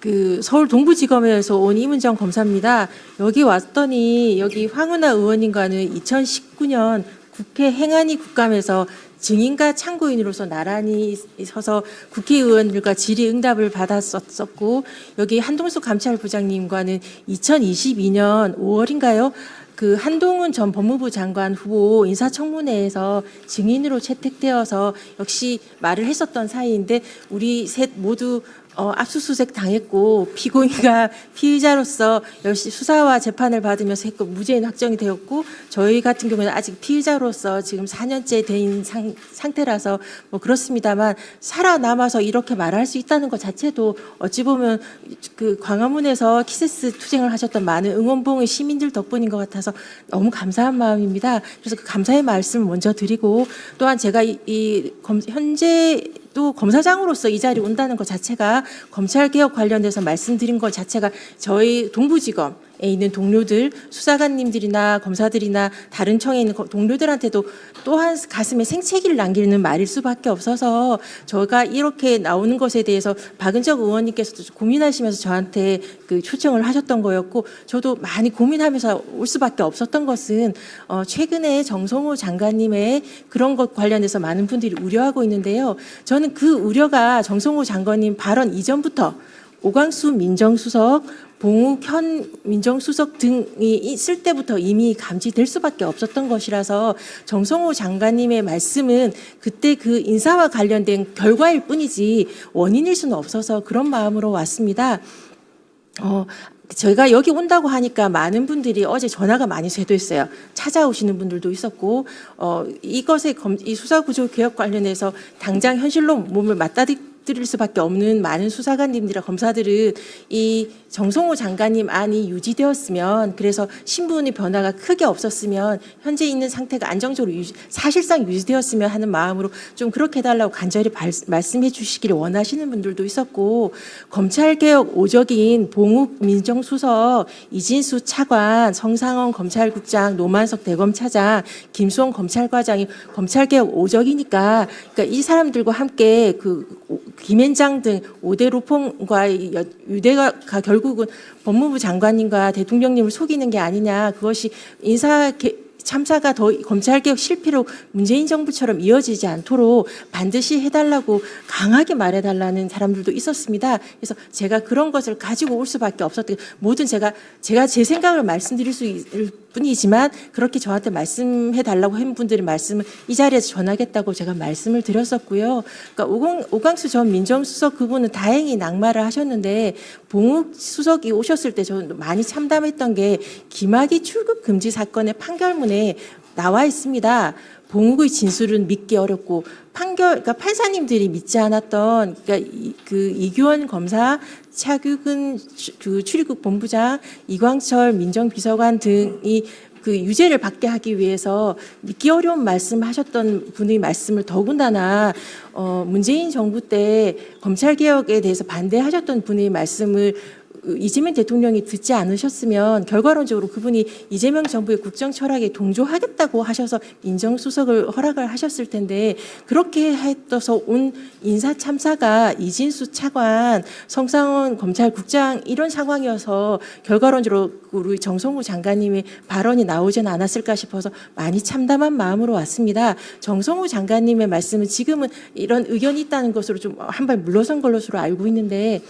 그 서울 동부지검에서 온 이문정 검사입니다. 여기 왔더니 여기 황운하 의원님과는 2019년 국회 행안위 국감에서 증인과 참고인으로서 나란히 서서 국회의원들과 질의응답을 받았었고, 여기 한동숙 감찰부장님과는 2022년 5월인가요? 그 한동훈 전 법무부 장관 후보 인사청문회에서 증인으로 채택되어서 역시 말을 했었던 사이인데, 우리 셋 모두 압수수색 당했고 피고인과 피의자로서 열심히 수사와 재판을 받으면서 했고 무죄인 확정이 되었고, 저희 같은 경우는 아직 피의자로서 지금 4년째 된 상태라서 뭐 그렇습니다만, 살아남아서 이렇게 말할 수 있다는 것 자체도 어찌 보면 그 광화문에서 키세스 투쟁을 하셨던 많은 응원봉의 시민들 덕분인 것 같아서 너무 감사한 마음입니다. 그래서 그 감사의 말씀을 먼저 드리고, 또한 제가 현재 또 검사장으로서 이 자리에 온다는 것 자체가, 검찰개혁 관련돼서 말씀드린 것 자체가 저희 동부지검에 있는 동료들, 수사관님들이나 검사들이나 다른 청에 있는 동료들한테도 또한 가슴에 생채기를 남기는 말일 수밖에 없어서, 저가 이렇게 나오는 것에 대해서 박은정 의원님께서도 고민하시면서 저한테 그 초청을 하셨던 거였고, 저도 많이 고민하면서 올 수밖에 없었던 것은 최근에 정성호 장관님의 그런 것 관련해서 많은 분들이 우려하고 있는데요. 저는 그 우려가 정성호 장관님 발언 이전부터 오광수 민정수석, 봉욱 현 민정수석 등이 있을 때부터 이미 감지될 수밖에 없었던 것이라서, 정성호 장관님의 말씀은 그때 그 인사와 관련된 결과일 뿐이지 원인일 수는 없어서 그런 마음으로 왔습니다. 저희가 여기 온다고 하니까 많은 분들이 어제 전화가 많이 쇄도했어요. 찾아오시는 분들도 있었고, 이것에 이 수사구조 개혁 관련해서 당장 현실로 몸을 맞닥뜨릴 수밖에 없는 많은 수사관님들이나 검사들은 이 정성호 장관님 안이 유지되었으면, 그래서 신분의 변화가 크게 없었으면, 현재 있는 상태가 안정적으로 사실상 유지되었으면 하는 마음으로 좀 그렇게 해달라고 간절히 말씀해 주시기를 원하시는 분들도 있었고, 검찰개혁 오적인 봉욱 민정수석, 이진수 차관, 성상원 검찰국장, 노만석 대검차장, 김수홍 검찰과장이 검찰개혁 오적이니까, 그러니까 이 사람들과 함께 그 김앤장 등 5대 로펌과의 유대가 결국은 법무부 장관님과 대통령님을 속이는 게 아니냐, 그것이 참사가 더 검찰개혁 실패로 문재인 정부처럼 이어지지 않도록 반드시 해달라고 강하게 말해달라는 사람들도 있었습니다. 그래서 제가 그런 것을 가지고 올 수밖에 없었던, 모든 제가 제 생각을 말씀드릴 수 있을 뿐이지만, 그렇게 저한테 말씀해달라고 한 분들의 말씀을 이 자리에서 전하겠다고 제가 말씀을 드렸었고요. 그러니까 오광수 전 민정수석 그분은 다행히 낙마를 하셨는데, 봉욱 수석이 오셨을 때 저는 많이 참담했던 게, 김학의 출국 금지 사건의 판결문에 나와 있습니다. 봉욱의 진술은 믿기 어렵고, 그러니까 판사님들이 믿지 않았던, 그러니까 그 이규원 검사, 차규근 그 출입국 본부장, 이광철 민정비서관 등이 그 유죄를 받게 하기 위해서 믿기 어려운 말씀하셨던 분의 말씀을, 더군다나 문재인 정부 때 검찰개혁에 대해서 반대하셨던 분의 말씀을 이재명 대통령이 듣지 않으셨으면, 결과론적으로 그분이 이재명 정부의 국정 철학에 동조하겠다고 하셔서 민정수석을 허락을 하셨을 텐데, 그렇게 해서 온 인사 참사가 이진수 차관, 성상원 검찰국장 이런 상황이어서 결과론적으로 우리 정성호 장관님의 발언이 나오지는 않았을까 싶어서 많이 참담한 마음으로 왔습니다. 정성호 장관님의 말씀은 지금은 이런 의견이 있다는 것으로 좀 한 발 물러선 것으로 알고 있는데,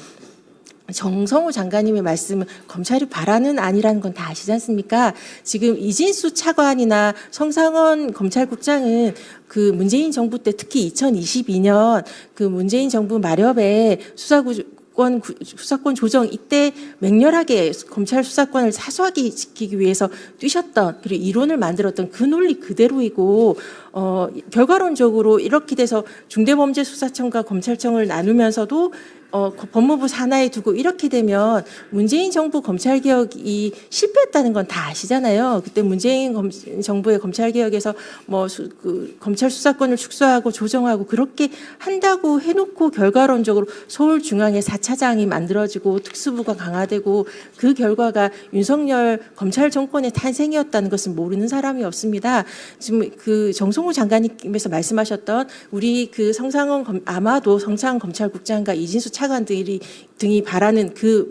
정성호 장관님의 말씀은 검찰이 바라는 아니라는 건 다 아시지 않습니까? 지금 이진수 차관이나 성상원 검찰국장은 그 문재인 정부 때, 특히 2022년 그 문재인 정부 마렵에 수사권 조정 이때 맹렬하게 검찰 수사권을 사수하게 지키기 위해서 뛰셨던, 그리고 이론을 만들었던 그 논리 그대로이고, 결과론적으로 이렇게 돼서 중대범죄수사청과 검찰청을 나누면서도 법무부 산하에 두고 이렇게 되면 문재인 정부 검찰개혁이 실패했다는 건 다 아시잖아요. 그때 문재인 정부의 검찰개혁에서 그 검찰 수사권을 축소하고 조정하고 그렇게 한다고 해놓고, 결과론적으로 서울중앙에 4차장이 만들어지고 특수부가 강화되고, 그 결과가 윤석열 검찰 정권의 탄생이었다는 것은 모르는 사람이 없습니다. 지금 그 정성호 장관님께서 말씀하셨던 우리 그 아마도 성상원 검찰국장과 이진수 차관 등이 바라는 그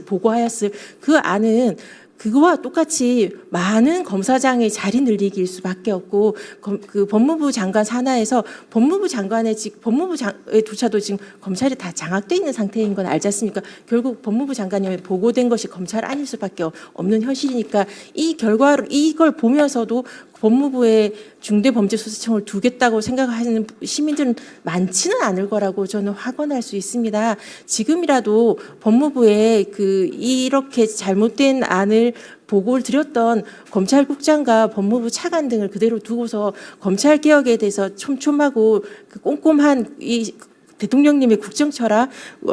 보고하였을 그 안은 그거와 똑같이 많은 검사장의 자리 늘리기일 수밖에 없고, 그 법무부 장관 산하에서 법무부 장관의조차도 지금 검찰이 다 장악돼 있는 상태인 건 알지 않습니까? 결국 법무부 장관이 보고된 것이 검찰 아닐 수밖에 없는 현실이니까 이걸 보면서도 법무부에 중대범죄수사청을 두겠다고 생각하는 시민들은 많지는 않을 거라고 저는 확언할 수 있습니다. 지금이라도 법무부에 이렇게 잘못된 안을 보고를 드렸던 검찰국장과 법무부 차관 등을 그대로 두고서 검찰개혁에 대해서 촘촘하고 꼼꼼한 대통령님의 국정철학,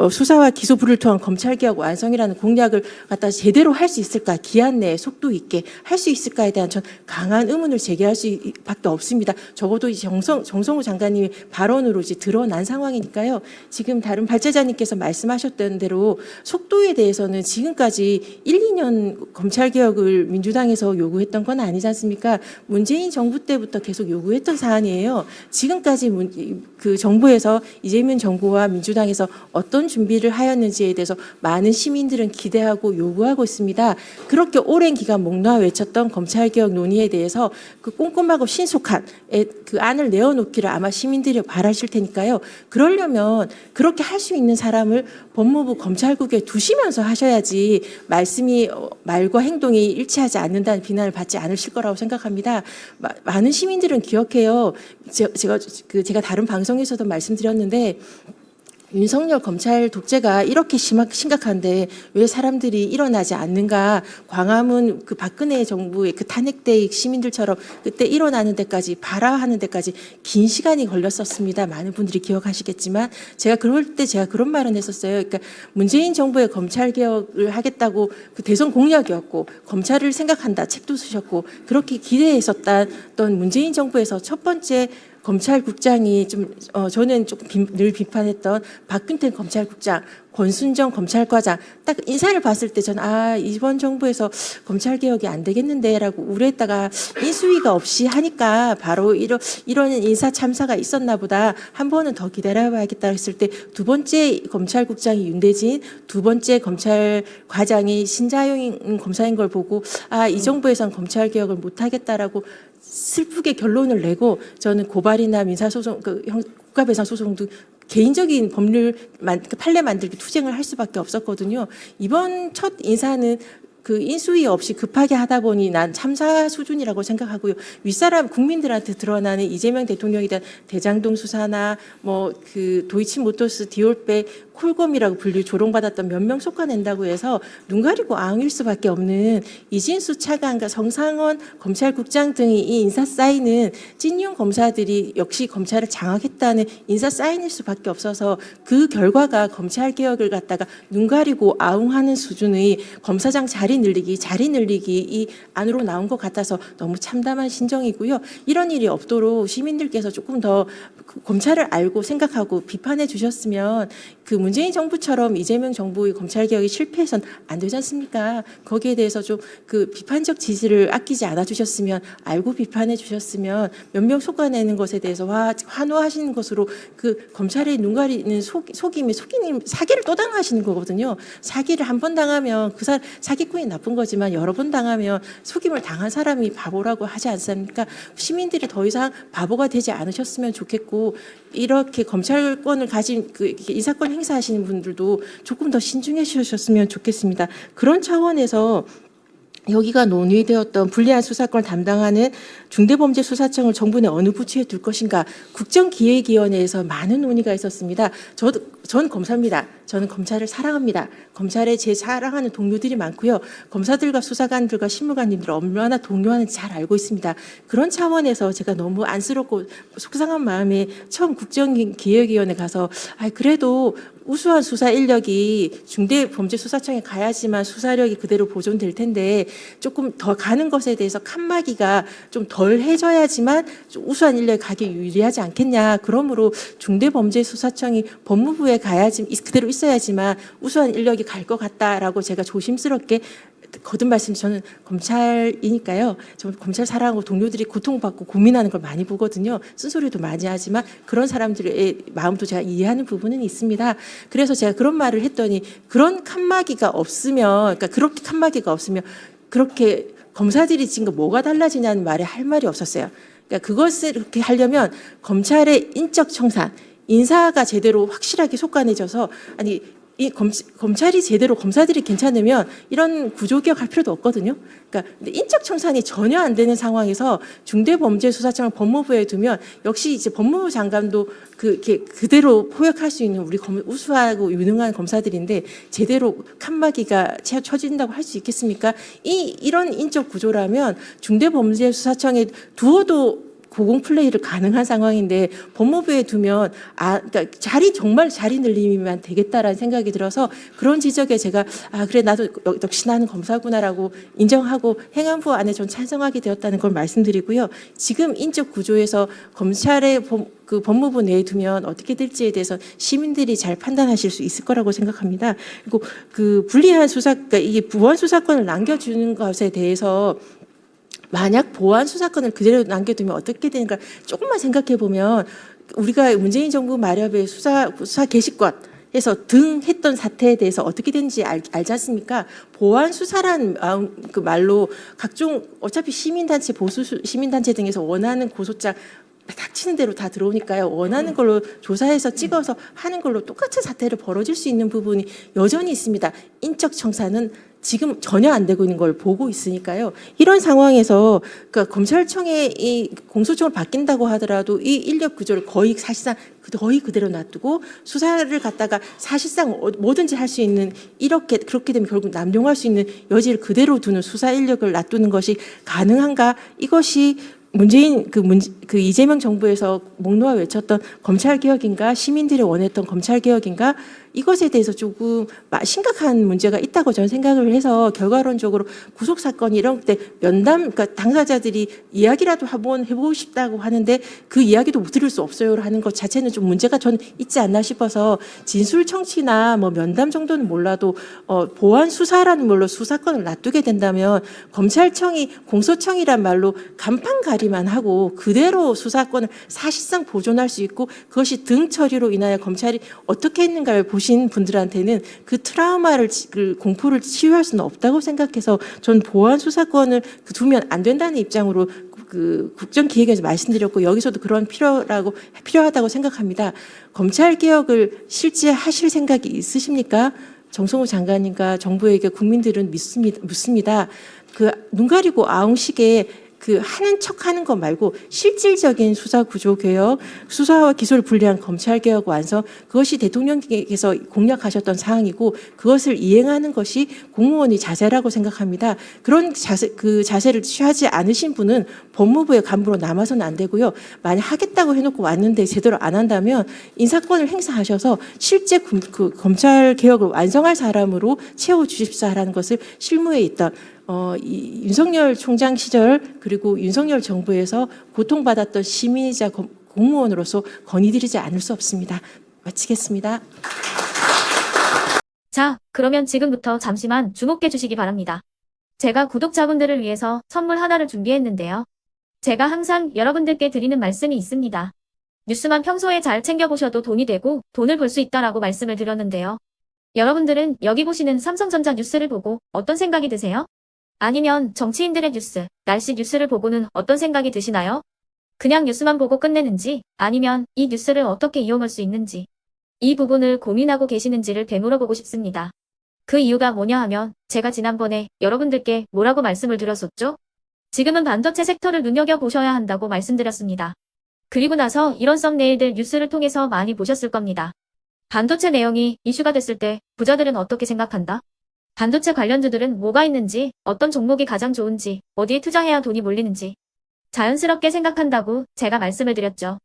수사와 기소부를 통한 검찰개혁 완성이라는 공약을 갖다 제대로 할 수 있을까, 기한 내에 속도 있게 할 수 있을까에 대한 전 강한 의문을 제기할 수밖에 없습니다. 적어도 정성호 장관님의 발언으로 이제 드러난 상황이니까요. 지금 다른 발제자님께서 말씀하셨던 대로 속도에 대해서는 지금까지 1, 2년 검찰개혁을 민주당에서 요구했던 건 아니지 않습니까? 문재인 정부 때부터 계속 요구했던 사안이에요. 지금까지 그 정부에서 이재명 정부와 민주당에서 어떤 준비를 하였는지에 대해서 많은 시민들은 기대하고 요구하고 있습니다. 그렇게 오랜 기간 목 놓아 외쳤던 검찰개혁 논의에 대해서 그 꼼꼼하고 신속한 그 안을 내어놓기를 아마 시민들이 바라실 테니까요. 그러려면 그렇게 할 수 있는 사람을 법무부 검찰국에 두시면서 하셔야지 말과 행동이 일치하지 않는다는 비난을 받지 않으실 거라고 생각합니다. 많은 시민들은 기억해요. 제가 다른 방송에서도 말씀드렸는데, 윤석열 검찰 독재가 이렇게 심각한데 왜 사람들이 일어나지 않는가. 광화문 그 박근혜 정부의 그 탄핵대 시민들처럼 그때 일어나는 데까지 발화하는 데까지 긴 시간이 걸렸었습니다. 많은 분들이 기억하시겠지만 제가 그런 말은 했었어요. 그러니까 문재인 정부의 검찰 개혁을 하겠다고 그 대선 공약이었고 검찰을 생각한다 책도 쓰셨고 그렇게 기대했었던 문재인 정부에서 첫 번째 검찰국장이 저는 조금 늘 비판했던 박근태 검찰국장, 권순정 검찰과장 딱 인사를 봤을 때 저는 이번 정부에서 검찰개혁이 안 되겠는데라고 우려했다가 인수위가 없이 하니까 바로 이런 인사 참사가 있었나 보다. 한 번은 더 기다려봐야겠다 했을 때 두 번째 검찰국장이 윤대진, 두 번째 검찰과장이 신자용 검사인 걸 보고 이 정부에선 검찰개혁을 못하겠다라고 슬프게 결론을 내고 저는 고발이나 민사소송, 국가배상 소송도 개인적인 법률 판례 만들기 투쟁을 할 수밖에 없었거든요. 이번 첫 인사는 그 인수위 없이 급하게 하다 보니 난 참사 수준이라고 생각하고요. 윗사람 국민들한테 드러나는 이재명 대통령에 대한 대장동 수사나 그 도이치모터스 디올백 콜검이라고 조롱받았던 몇 명 속아낸다고 해서 눈 가리고 앙일 수밖에 없는 이진수 차관과 성상원 검찰국장 등이 이 인사 사인은 찐용 검사들이 역시 검찰을 장악했다는 인사 사인일 수밖에 없어서 그 결과가 검찰개혁을 갖다가 눈 가리고 아웅하는 수준의 검사장 자리 늘리기 이 안으로 나온 것 같아서 너무 참담한 심정이고요. 이런 일이 없도록 시민들께서 조금 더 검찰을 알고 생각하고 비판해 주셨으면 그 문재인 정부처럼 이재명 정부의 검찰개혁이 실패해선 안 되지 않습니까? 거기에 대해서 좀 그 비판적 지지를 아끼지 않아 주셨으면, 알고 비판해 주셨으면, 몇 명 속아내는 것에 대해서 환호하시는 것으로 그 검찰의 눈 가리는 속임이 사기를 또 당하시는 거거든요. 사기를 한 번 당하면 사기꾼이 나쁜 거지만 여러 번 당하면 속임을 당한 사람이 바보라고 하지 않습니까? 시민들이 더 이상 바보가 되지 않으셨으면 좋겠고, 이렇게 검찰권을 가진 인사권 행사하시는 분들도 조금 더 신중해 주셨으면 좋겠습니다. 그런 차원에서 여기가 논의되었던 불리한 수사권을 담당하는 중대범죄수사청을 정부 내 어느 부처에 둘 것인가, 국정기획위원회에서 많은 논의가 있었습니다. 저는 검사입니다. 저는 검찰을 사랑합니다. 검찰에 제 사랑하는 동료들이 많고요. 검사들과 수사관들과 실무관님들 얼마나 동료하는지 잘 알고 있습니다. 그런 차원에서 제가 너무 안쓰럽고 속상한 마음에 처음 국정기획위원회 가서 그래도 우수한 수사 인력이 중대범죄수사청에 가야지만 수사력이 그대로 보존될 텐데 조금 더 가는 것에 대해서 칸막이가 좀 덜 해줘야지만 좀 우수한 인력이 가기 유리하지 않겠냐. 그러므로 중대범죄수사청이 법무부에 가야지 그대로 있어야지만 우수한 인력이 갈 것 같다라고 제가 조심스럽게 거듭 말씀, 저는 검찰이니까요. 저 검찰 사랑하고 동료들이 고통받고 고민하는 걸 많이 보거든요. 쓴소리도 많이 하지만 그런 사람들의 마음도 제가 이해하는 부분은 있습니다. 그래서 제가 그런 말을 했더니 그런 칸막이가 없으면, 그러니까 그렇게 칸막이가 없으면 그렇게 검사들이 지금 뭐가 달라지냐는 말에 할 말이 없었어요. 그러니까 그것을 그렇게 하려면 검찰의 인적 청산, 인사가 제대로 확실하게 속간해져서 아니 이 검찰이 제대로 검사들이 괜찮으면 이런 구조개혁 할 필요도 없거든요. 그러니까 근데 인적 청산이 전혀 안 되는 상황에서 중대범죄수사청을 법무부에 두면 역시 이제 법무부 장관도 그게 그대로 포획할 수 있는 우리 우수하고 유능한 검사들인데 제대로 칸막이가 쳐진다고 할 수 있겠습니까? 이런 인적 구조라면 중대범죄수사청에 두어도 고공 플레이를 가능한 상황인데 법무부에 두면 그러니까 정말 자리 늘리면 되겠다라는 생각이 들어서 그런 지적에 제가 그래 나도 역시 나는 검사구나라고 인정하고 행안부 안에 좀 찬성하게 되었다는 걸 말씀드리고요. 지금 인적 구조에서 검찰의 그 법무부 내에 두면 어떻게 될지에 대해서 시민들이 잘 판단하실 수 있을 거라고 생각합니다. 그리고 그 불리한 그러니까 이게 보안 수사권을 남겨주는 것에 대해서 만약 보안 수사권을 그대로 남겨두면 어떻게 되는가 조금만 생각해 보면 우리가 문재인 정부 마련의 수사 개시권에서 했던 사태에 대해서 어떻게 되는지 알지 않습니까? 보안 수사란 그 말로 각종 어차피 시민단체 보수 시민단체 등에서 원하는 고소장 닥치는 대로 다 들어오니까요. 원하는 걸로 조사해서 찍어서 하는 걸로 똑같은 사태를 벌어질 수 있는 부분이 여전히 있습니다. 인적 청산은 지금 전혀 안 되고 있는 걸 보고 있으니까요. 이런 상황에서 그러니까 검찰청의 이 공소청을 바뀐다고 하더라도 이 인력 구조를 사실상 거의 그대로 놔두고 수사를 갖다가 사실상 뭐든지 할 수 있는 그렇게 되면 결국 남용할 수 있는 여지를 그대로 두는 수사 인력을 놔두는 것이 가능한가? 이것이 그 이재명 정부에서 목 놓아 외쳤던 검찰개혁인가 시민들이 원했던 검찰개혁인가 이것에 대해서 조금 심각한 문제가 있다고 저는 생각을 해서 결과론적으로 구속사건 이런 때 그러니까 당사자들이 이야기라도 한번 해보고 싶다고 하는데 그 이야기도 못 들을 수 없어요 하는 것 자체는 좀 문제가 저는 있지 않나 싶어서 진술 청취나 뭐 면담 정도는 몰라도 보안 수사라는 말로 수사권을 놔두게 된다면 검찰청이 공소청이란 말로 간판가리만 하고 그대로 수사권을 사실상 보존할 수 있고 그것이 등 처리로 인하여 검찰이 어떻게 했는가를 보신 분들한테는 그 트라우마를 그 공포를 치유할 수는 없다고 생각해서 전 보안 수사권을 두면 안 된다는 입장으로 그 국정기획에서 말씀드렸고 여기서도 그런 필요하다고 생각합니다. 검찰 개혁을 실제 하실 생각이 있으십니까? 정성호 장관님과 정부에게 국민들은 묻습니다. 그 눈 가리고 아웅식에 그 하는 척하는 것 말고 실질적인 수사 구조 개혁, 수사와 기소를 분리한 검찰 개혁 완성 그것이 대통령께서 공약하셨던 사항이고 그것을 이행하는 것이 공무원의 자세라고 생각합니다. 그런 자세를 취하지 않으신 분은 법무부의 간부로 남아서는 안 되고요. 만약 하겠다고 해놓고 왔는데 제대로 안 한다면 인사권을 행사하셔서 실제 그 검찰 개혁을 완성할 사람으로 채워 주십사라는 것을 실무에 있던 윤석열 총장 시절 그리고 윤석열 정부에서 고통받았던 시민이자 공무원으로서 건의드리지 않을 수 없습니다. 마치겠습니다. 자, 그러면 지금부터 잠시만 주목해 주시기 바랍니다. 제가 구독자분들을 위해서 선물 하나를 준비했는데요. 제가 항상 여러분들께 드리는 말씀이 있습니다. 뉴스만 평소에 잘 챙겨보셔도 돈이 되고 돈을 벌 수 있다라고 말씀을 드렸는데요. 여러분들은 여기 보시는 삼성전자 뉴스를 보고 어떤 생각이 드세요? 아니면 정치인들의 뉴스, 날씨 뉴스를 보고는 어떤 생각이 드시나요? 그냥 뉴스만 보고 끝내는지 아니면 이 뉴스를 어떻게 이용할 수 있는지 이 부분을 고민하고 계시는지를 되물어보고 싶습니다. 그 이유가 뭐냐 하면 제가 지난번에 여러분들께 뭐라고 말씀을 드렸었죠? 지금은 반도체 섹터를 눈여겨보셔야 한다고 말씀드렸습니다. 그리고 나서 이런 썸네일들 뉴스를 통해서 많이 보셨을 겁니다. 반도체 내용이 이슈가 됐을 때 부자들은 어떻게 생각한다? 반도체 관련주들은 뭐가 있는지, 어떤 종목이 가장 좋은지, 어디에 투자해야 돈이 몰리는지 자연스럽게 생각한다고 제가 말씀을 드렸죠.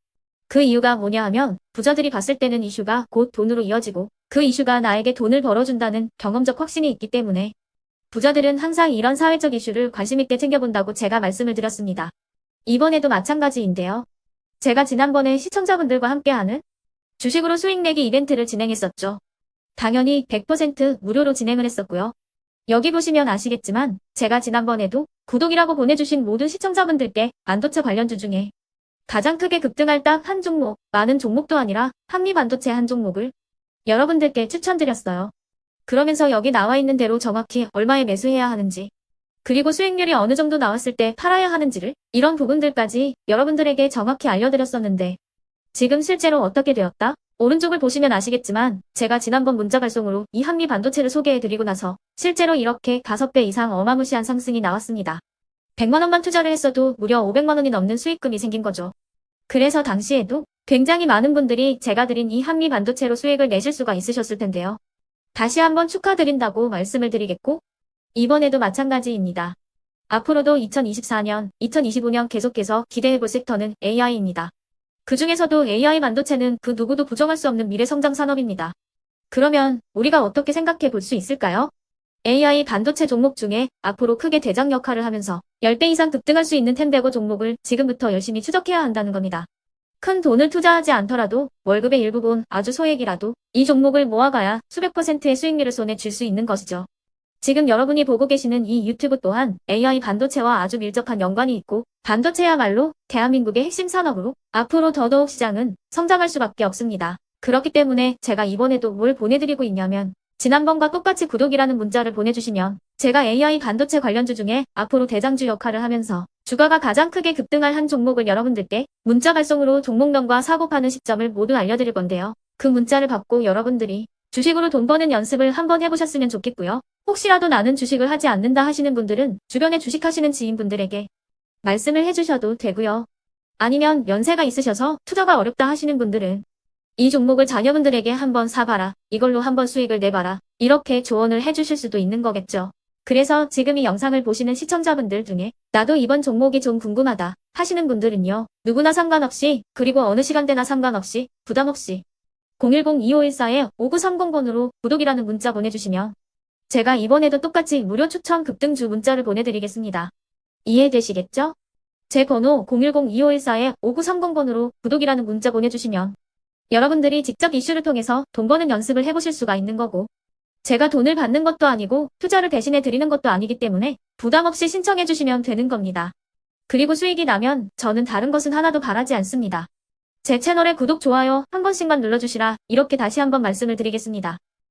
그 이유가 뭐냐 하면 부자들이 봤을 때는 이슈가 곧 돈으로 이어지고 그 이슈가 나에게 돈을 벌어준다는 경험적 확신이 있기 때문에 부자들은 항상 이런 사회적 이슈를 관심 있게 챙겨본다고 제가 말씀을 드렸습니다. 이번에도 마찬가지인데요. 제가 지난번에 시청자분들과 함께하는 주식으로 수익 내기 이벤트를 진행했었죠. 당연히 100% 무료로 진행을 했었고요. 여기 보시면 아시겠지만 제가 지난번에도 구독이라고 보내주신 모든 시청자분들께 반도체 관련주 중에 가장 크게 급등할 딱 한 종목, 많은 종목도 아니라 한미반도체 한 종목을 여러분들께 추천드렸어요. 그러면서 여기 나와 있는 대로 정확히 얼마에 매수해야 하는지, 그리고 수익률이 어느 정도 나왔을 때 팔아야 하는지를, 이런 부분들까지 여러분들에게 정확히 알려드렸었는데 지금 실제로 어떻게 되었다? 오른쪽을 보시면 아시겠지만 제가 지난번 문자 발송으로 이 한미 반도체를 소개해드리고 나서 실제로 이렇게 5배 이상 어마무시한 상승이 나왔습니다. 100만 원만 투자를 했어도 무려 500만 원이 넘는 수익금이 생긴 거죠. 그래서 당시에도 굉장히 많은 분들이 제가 드린 이 한미 반도체로 수익을 내실 수가 있으셨을 텐데요. 다시 한번 축하드린다고 말씀을 드리겠고, 이번에도 마찬가지입니다. 앞으로도 2024년, 2025년 계속해서 기대해볼 섹터는 AI입니다. 그 중에서도 AI 반도체는 그 누구도 부정할 수 없는 미래 성장 산업입니다. 그러면 우리가 어떻게 생각해 볼 수 있을까요? AI 반도체 종목 중에 앞으로 크게 대장 역할을 하면서 10배 이상 급등할 수 있는 텐베고 종목을 지금부터 열심히 추적해야 한다는 겁니다. 큰 돈을 투자하지 않더라도 월급의 일부분 아주 소액이라도 이 종목을 모아가야 수백 %의 수익률을 손에 쥘 수 있는 것이죠. 지금 여러분이 보고 계시는 이 유튜브 또한 AI 반도체와 아주 밀접한 연관이 있고 반도체야말로 대한민국의 핵심 산업으로 앞으로 더더욱 시장은 성장할 수밖에 없습니다. 그렇기 때문에 제가 이번에도 뭘 보내드리고 있냐면 지난번과 똑같이 구독이라는 문자를 보내주시면 제가 AI 반도체 관련주 중에 앞으로 대장주 역할을 하면서 주가가 가장 크게 급등할 한 종목을 여러분들께 문자 발송으로 종목명과 사고 파는 시점을 모두 알려드릴 건데요. 그 문자를 받고 여러분들이 주식으로 돈 버는 연습을 한번 해보셨으면 좋겠고요. 혹시라도 나는 주식을 하지 않는다 하시는 분들은 주변에 주식하시는 지인분들에게 말씀을 해주셔도 되고요. 아니면 연세가 있으셔서 투자가 어렵다 하시는 분들은 이 종목을 자녀분들에게 한번 사봐라. 이걸로 한번 수익을 내봐라. 이렇게 조언을 해주실 수도 있는 거겠죠. 그래서 지금 이 영상을 보시는 시청자분들 중에 나도 이번 종목이 좀 궁금하다 하시는 분들은요. 누구나 상관없이 그리고 어느 시간대나 상관없이 부담 없이 010-2514-5930번으로 구독이라는 문자 보내주시면 제가 이번에도 똑같이 무료 추천 급등주 문자를 보내드리겠습니다. 이해되시겠죠? 제 번호 010-2514-5930번으로 구독이라는 문자 보내주시면 여러분들이 직접 이슈를 통해서 돈 버는 연습을 해보실 수가 있는 거고 제가 돈을 받는 것도 아니고 투자를 대신해 드리는 것도 아니기 때문에 부담 없이 신청해 주시면 되는 겁니다. 그리고 수익이 나면 저는 다른 것은 하나도 바라지 않습니다. 제 채널에 구독, 좋아요 한 번씩만 눌러주시라 이렇게 다시 한번 말씀을 드리겠습니다.